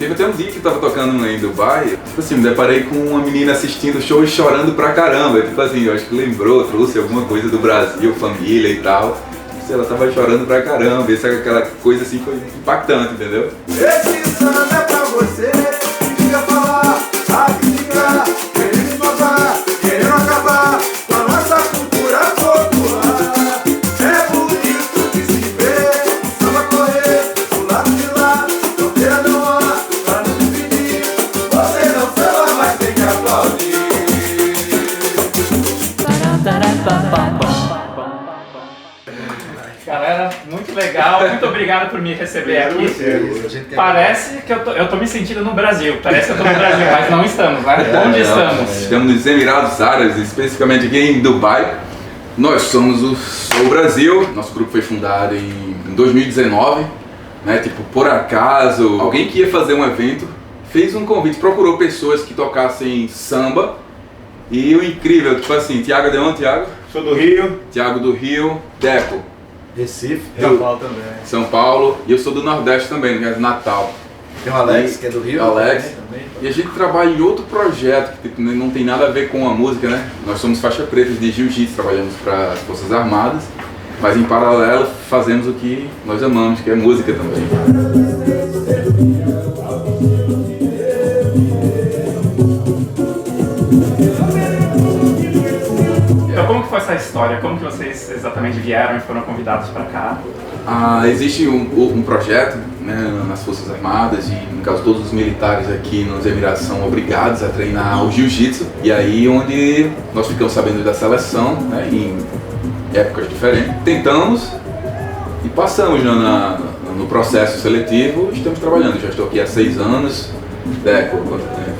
Teve até um dia que eu tava tocando em Dubai, tipo assim, me deparei com uma menina assistindo o show e chorando pra caramba. Tipo assim, eu acho que lembrou, trouxe alguma coisa do Brasil, família e tal. Ela tava chorando pra caramba, isso, aquela coisa assim foi impactante, entendeu? Esse samba é pra você que fica falar, a criticar, querendo inovar, querendo acabar com a nossa cultura popular. É bonito de se ver, o samba correr do lado de lá, fronteira não há pra nos dividir. Você não samba, mas tem que aplaudir. Galera, muito legal, muito obrigado por me receber aqui. Parece que eu tô me sentindo no Brasil, parece que eu tô no Brasil, mas não estamos, né? Onde estamos? Estamos nos Emirados Árabes, especificamente aqui em Dubai. Nós somos o Soul Brasil, nosso grupo foi fundado em 2019, né? Tipo, por acaso, alguém que ia fazer um evento fez um convite, procurou pessoas que tocassem samba. E o incrível, tipo assim, Thiago de onde, Thiago? Sou do Rio. Thiago do Rio, Deco. Recife, São Paulo também. São Paulo, e eu sou do Nordeste também, no caso Natal. Tem o Alex, que é do Rio. Alex. Também. E a gente trabalha em outro projeto que tipo, não tem nada a ver com a música, né? Nós somos faixa preta de jiu-jitsu, trabalhamos para as Forças Armadas, mas em paralelo fazemos o que nós amamos, que é música também. Então como que foi essa história? Como que vocês exatamente vieram e foram convidados para cá? Existe um projeto, né, nas Forças Armadas e no caso todos os militares aqui nos Emirados são obrigados a treinar o jiu-jitsu, e aí onde nós ficamos sabendo da seleção, né, em épocas diferentes, tentamos e passamos já no processo seletivo. Estamos trabalhando, já estou aqui há 6 anos, Deco,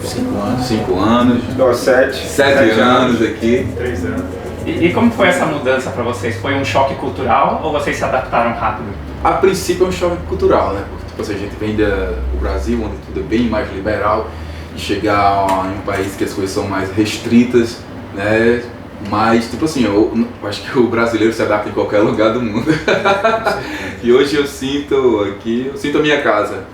5 anos. 5 anos, Estou há 7 anos aqui. 3 anos. E como foi essa mudança para vocês? Foi um choque cultural ou vocês se adaptaram rápido? A princípio é um choque cultural, né? Porque tipo, assim, a gente vem do Brasil, onde tudo é bem mais liberal, e chegar em um país que as coisas são mais restritas, né? Mas, tipo assim, eu acho que o brasileiro se adapta em qualquer lugar do mundo. E hoje eu sinto a minha casa.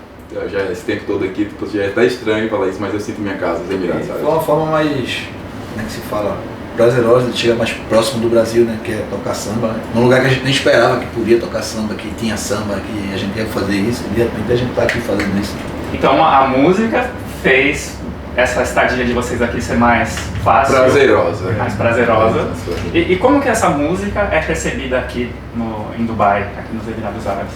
Já esse tempo todo aqui, tipo, já é até estranho falar isso, mas eu sinto minha casa, os Emirados, sabe? Foi uma forma mais, como é que se fala, prazerosa de chegar mais próximo do Brasil, né? Que é tocar samba, né? Num lugar que a gente nem esperava que podia tocar samba, que tinha samba, que a gente ia fazer isso, e de repente a gente tá aqui fazendo isso. Então a música fez essa estadia de vocês aqui ser mais fácil, Prazerosa. mais prazerosa. E como que essa música é recebida aqui em Dubai, aqui nos Emirados Árabes?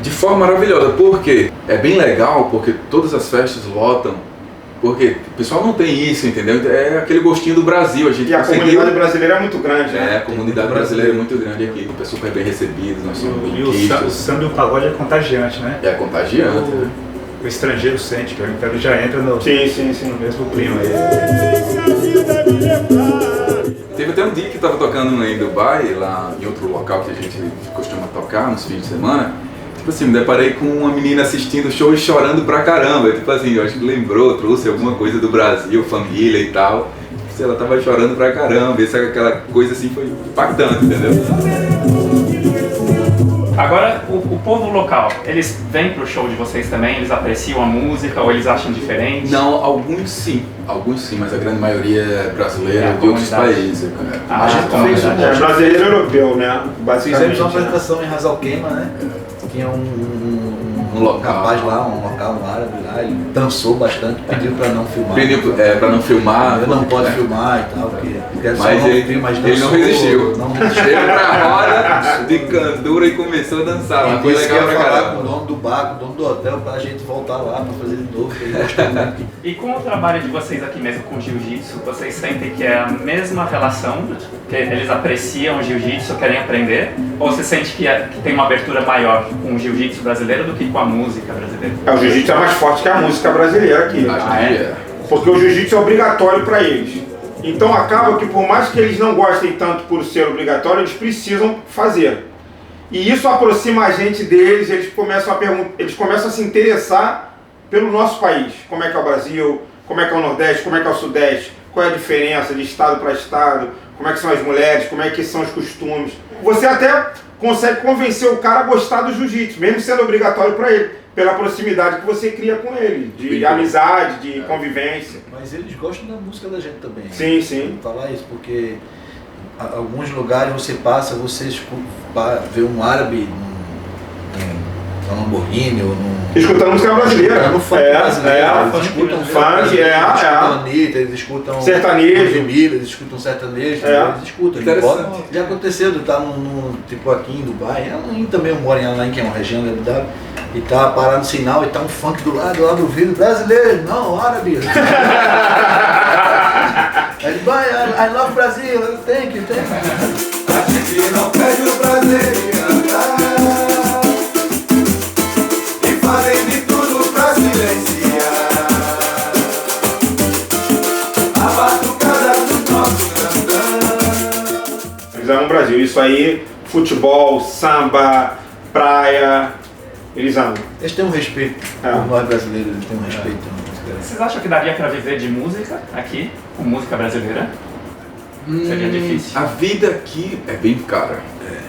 De forma maravilhosa, porque é bem legal, porque todas as festas lotam, porque o pessoal não tem isso, entendeu? É aquele gostinho do Brasil, a gente E a conseguiu... comunidade brasileira é muito grande, né? A comunidade brasileira é muito grande aqui, é super bem recebidos, nós somos E bem o quistos. samba e o pagode é contagiante, né? É contagiante, né? O estrangeiro sente, então ele já entra no Sim. mesmo clima aí. Teve até um dia que eu estava tocando em Dubai, lá em outro local que a gente costuma tocar nos fins de semana. Tipo assim, me deparei com uma menina assistindo o show e chorando pra caramba. Tipo assim, eu acho que lembrou, trouxe alguma coisa do Brasil, família e tal. Tipo, ela tava chorando pra caramba, isso, aquela coisa assim foi impactante, entendeu? Agora, o povo local, eles vêm pro show de vocês também? Eles apreciam a música ou eles acham diferente? Não, alguns sim, mas a grande maioria é brasileira É a de outros comunidade. países. Cara. Ah, A gente então, fez verdade. É brasileiro e europeu, né? Fizemos uma né? apresentação em Ras Al Khaimah, né? Tinha um local. rapaz lá, um árabe lá, ele dançou bastante, pediu pra não filmar. Pediu pra não filmar. Ele não pode né? filmar e tal, porque Mas ele não resistiu. Não resistiu. Veio pra roda de cantora e começou a dançar. Mas foi Disse que legal ia pra falar com o caramba. dono do bar, com o dono do hotel, pra gente voltar lá pra fazer de novo, que ele gostou muito. E com o trabalho de vocês aqui mesmo com o jiu-jitsu, vocês sentem que é a mesma relação? Que eles apreciam o jiu-jitsu, querem aprender? Ou você sente que tem uma abertura maior com o jiu-jitsu brasileiro do que com a música brasileira? O jiu-jitsu é mais forte que a música brasileira aqui. Porque o jiu-jitsu é obrigatório para eles. Então acaba que por mais que eles não gostem tanto por ser obrigatório, eles precisam fazer. E isso aproxima a gente deles, eles começam a se interessar pelo nosso país. Como é que é o Brasil, como é que é o Nordeste, como é que é o Sudeste, qual é a diferença de estado para estado, como é que são as mulheres, como é que são os costumes. Você até consegue convencer o cara a gostar do jiu-jitsu, mesmo sendo obrigatório para ele, pela proximidade que você cria com ele, de amizade, de convivência. Mas eles gostam da música da gente também. Sim, sim. Vou falar isso, porque alguns lugares você passa, você vê um árabe num Lamborghini ou num... Escutando música brasileira. No funk brasileiro. Eles escutam funk, eles escutam Anitta, eles escutam sertanejo, eles escutam sertanejo, eles escutam. Já aconteceu de estar tipo aqui em Dubai, Elaim também eu moro em Elaim, que é uma região da Abu Dhabi, e tá parado no sinal e tá um funk do lado do vidro, brasileiro, não, árabe. Ele vai, I love Brasil, thank you. A gente não perde o prazer de andar e fazem de tudo pra silenciar a batucada do nosso cantão. Eles amam o Brasil, isso aí, futebol, samba, praia, eles amam. Eles têm um respeito, por nós brasileiros, eles têm um respeito. Vocês acham que daria pra viver de música aqui, com música brasileira? Seria difícil. A vida aqui é bem cara,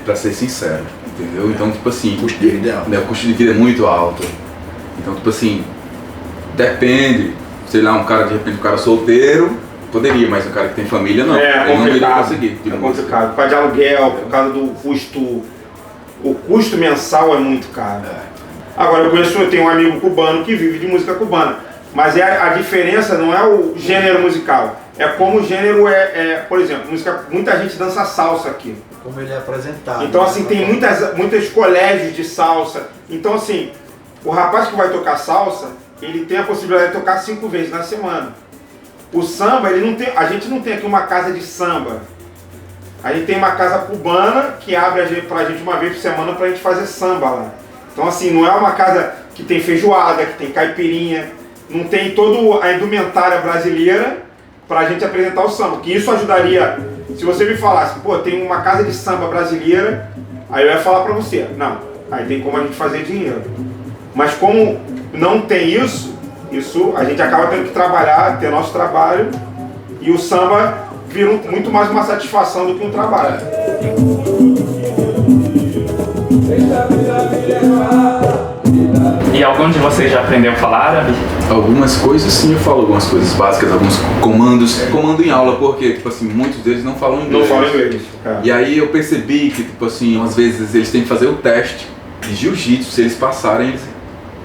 pra ser sincero, entendeu? Então, tipo assim, o custo de vida é alto. O custo de vida é muito alto. Então, tipo assim, depende, sei lá, de repente um cara solteiro, poderia, mas um cara que tem família não. É ele complicado, não iria conseguir. é complicado. Por causa de aluguel, por causa do custo, o custo mensal é muito caro. Agora eu tenho um amigo cubano que vive de música cubana. Mas a diferença não é o gênero musical, é como o gênero por exemplo, muita gente dança salsa aqui. Como ele é apresentado. Então assim, tem muitos colégios de salsa. Então assim, o rapaz que vai tocar salsa, ele tem a possibilidade de tocar 5 vezes na semana. O samba, a gente não tem aqui uma casa de samba. A gente tem uma casa cubana que abre pra gente uma vez por semana pra gente fazer samba lá. Então assim, não é uma casa que tem feijoada, que tem caipirinha. Não tem toda a indumentária brasileira pra gente apresentar o samba. Que isso ajudaria, se você me falasse, pô, tem uma casa de samba brasileira, aí eu ia falar pra você, não, aí tem como a gente fazer dinheiro. Mas como não tem isso a gente acaba tendo que trabalhar, ter nosso trabalho, e o samba vira muito mais uma satisfação do que um trabalho. E algum de vocês já aprendeu a falar árabe? Algumas coisas sim, eu falo algumas coisas básicas, alguns comandos. Comando em aula, porque, tipo assim, muitos deles não falam inglês. Não falam inglês. E aí eu percebi que, tipo assim, às vezes eles têm que fazer o teste de jiu-jitsu, se eles passarem, eles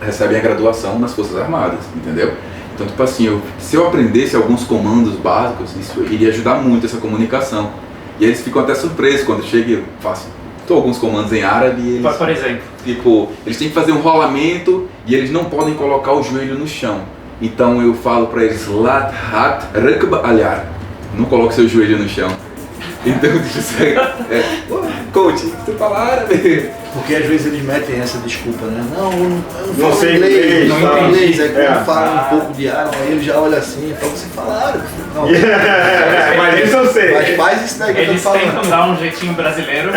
recebem a graduação nas Forças Armadas, entendeu? Então, tipo assim, se eu aprendesse alguns comandos básicos, isso iria ajudar muito essa comunicação. E eles ficam até surpresos quando eu chego e eu faço alguns comandos em árabe e eles... Por exemplo? Tipo, eles têm que fazer um rolamento e eles não podem colocar o joelho no chão. Então eu falo pra eles, Lat hat rakba alyar. Não coloque seu joelho no chão. Então, coach, você fala árabe? Porque às vezes eles metem essa desculpa, né? Não, eu não Não falo sei inglês, inglês, não falo inglês. Aí É. quando falam um pouco de árabe, aí ele já olha assim e fala, você fala árabe? Não, Mas isso eu sei. mas faz isso daí que eu Eles tô falando. tentam dar um jeitinho brasileiro.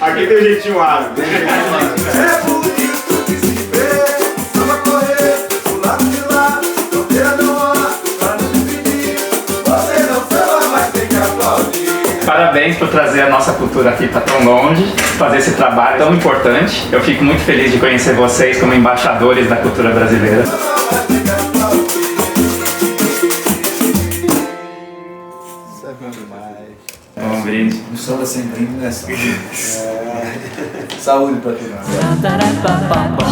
Aqui tem um jeitinho árabe. É bonito de se ver, samba correr, pro lado de lá, fronteira não há, pra nos dividir. Você não samba, mas tem que aplaudir. Parabéns por trazer a nossa cultura aqui para tão longe, fazer esse trabalho tão importante. Eu fico muito feliz de conhecer vocês como embaixadores da cultura brasileira. Mas tem que aplaudir. Isso é bom demais. Um brinde. Um samba sem brinde, né? Saúde pra todo mundo. Ba-da-ba-ba-ba.